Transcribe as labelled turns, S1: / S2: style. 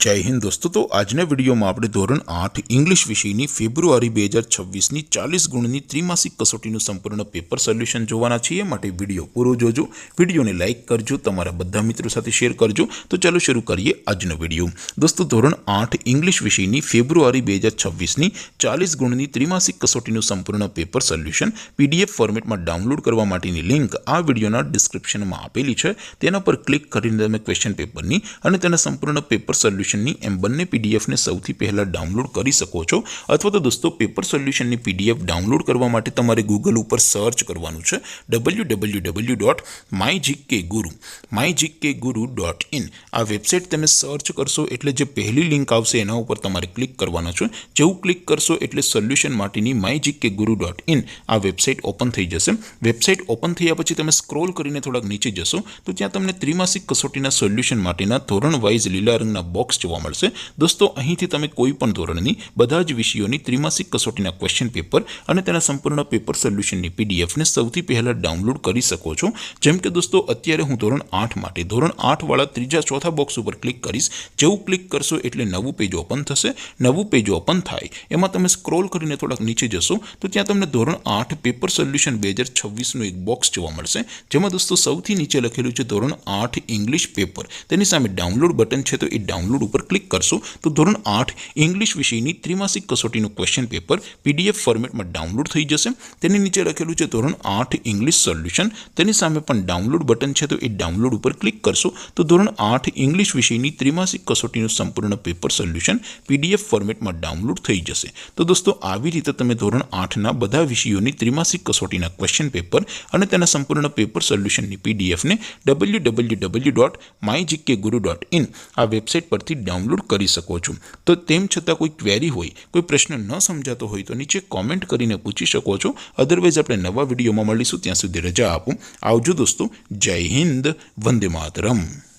S1: जय हिंद दोस्तों। तो आजना विडियो में આપણે ધોરણ 8 इंग्लिश વિષયની ફેબ્રુઆરી 2026ની 40 ગુણની ત્રિમાસિક કસોટીનું સંપૂર્ણ પેપર સોલ્યુશન જોવાના છીએ। માટે વિડિયો પૂરો જોજો, વિડિયોને લાઈક કરજો, તમારા બધા મિત્રો સાથે શેર કરજો। તો ચાલો શરૂ કરીએ આજનો વિડિયો। દોસ્તો ધોરણ 8 इंग्लिश વિષયની ફેબ્રુઆરી 2026ની 40 ગુણની ત્રિમાસિક કસોટીનું સંપૂર્ણ પેપર સોલ્યુશન પીડીએફ ફોર્મેટમાં ડાઉનલોડ કરવા માટેની લિંક આ વિડિયોના ડિસ્ક્રિપ્શનમાં આપેલી છે। તેના પર ક્લિક કરીને તમે ક્વેશ્ચન પેપરની અને તેના સંપૂર્ણ પેપર સોલ્યુશન एम बने पीडीएफ ने सौथी पहला डाउनलॉड करी सको छो। अथवा तो दोस्तों पेपर सोल्यूशन नी पीडीएफ डाउनलॉड करवा माटे तमारे गूगल पर सर्च करवानुं छे www.mygkguru.in। आ वेबसाइट तमे सर्च करशो एटले जे पहली लिंक आवशे एना उपर तमारे क्लिक करवानो छे। जेवुं क्लिक करशो एटले सोल्यूशन माटेनी mygkguru.in आ वेबसाइट ओपन थई जशे। वेबसाइट ओपन थया पछी तमे स्क्रॉल करीने थोड़ाक नीचे जशो तो त्यां तमने त्रिमासिक कसोटीना सोल्यूशन माटेना धोरण वाइज लीला रंगना बॉक्स જોવા મળશે। દોસ્તો અહીંથી તમે કોઈ પણ ધોરણની બધા જ વિષયોની ત્રિમાસિક કસોટીના ક્વેશ્ચન પેપર અને તેના સંપૂર્ણ પેપર સોલ્યુશનની પીડીએફ ને સૌથી પહેલા ડાઉનલોડ કરી શકો છો। જેમ કે દોસ્તો અત્યારે હું ધોરણ 8 માટે ધોરણ 8 વાળા ત્રીજા ચોથા બોક્સ ઉપર ક્લિક કરીશ। જેવું ક્લિક કરશો એટલે નવું પેજ ઓપન થશે। નવું પેજ ઓપન થાય એમાં તમે સ્ક્રોલ કરીને થોડાક નીચે જશો તો ત્યાં તમને ધોરણ 8 પેપર સોલ્યુશન 2026 નું એક બોક્સ જોવા મળશે। જેમાં દોસ્તો સૌથી નીચે લખેલું છે ધોરણ 8 ઇંગ્લિશ પેપર। તેની સામે ડાઉનલોડ બટન છે તો એ ડાઉનલોડ पर क्लिक करशो तो धोरण 8 इंग्लिश विषयनी त्रिमासिक कसोटीનું क्वेश्चन पेपर पीडीएफ फॉर्मेट में डाउनलॉड थई जशे। तेनी नीचे लखेलुं छे धोरण 8 इंग्लिश सोल्यूशन। तेनी सामे पण डाउनलॉड बटन छे तो ए डाउनलॉड पर क्लिक करशो तो धोरण 8 इंग्लिश विषयनी त्रिमासिक कसोटीનું संपूर्ण पेपर सोल्यूशन पीडीएफ फॉर्मेट में डाउनलॉड थई जशे। तो दोस्तों આવી રીતે તમે ધોરણ 8 ના બધા વિષયોની ત્રિમાસિક કસોટીના ક્વેશ્ચન પેપર અને તેના સંપૂર્ણ પેપર સોલ્યુશનની પીડીએફ ને www.mygkguru.in આ વેબસાઇટ પરથી डाउनलॉड करी सको छो। तो तेम छतां कोई क्वेरी होय, कोई प्रश्न न समजातो होय तो नीचे कॉमेंट करीने पूछी शको छो। अदरवाइज आपणे नवा विडियोमां मळीशुं, त्यां सुधी रजा आपो। आवजो दोस्तों। जय हिंद, वंदे मातरम।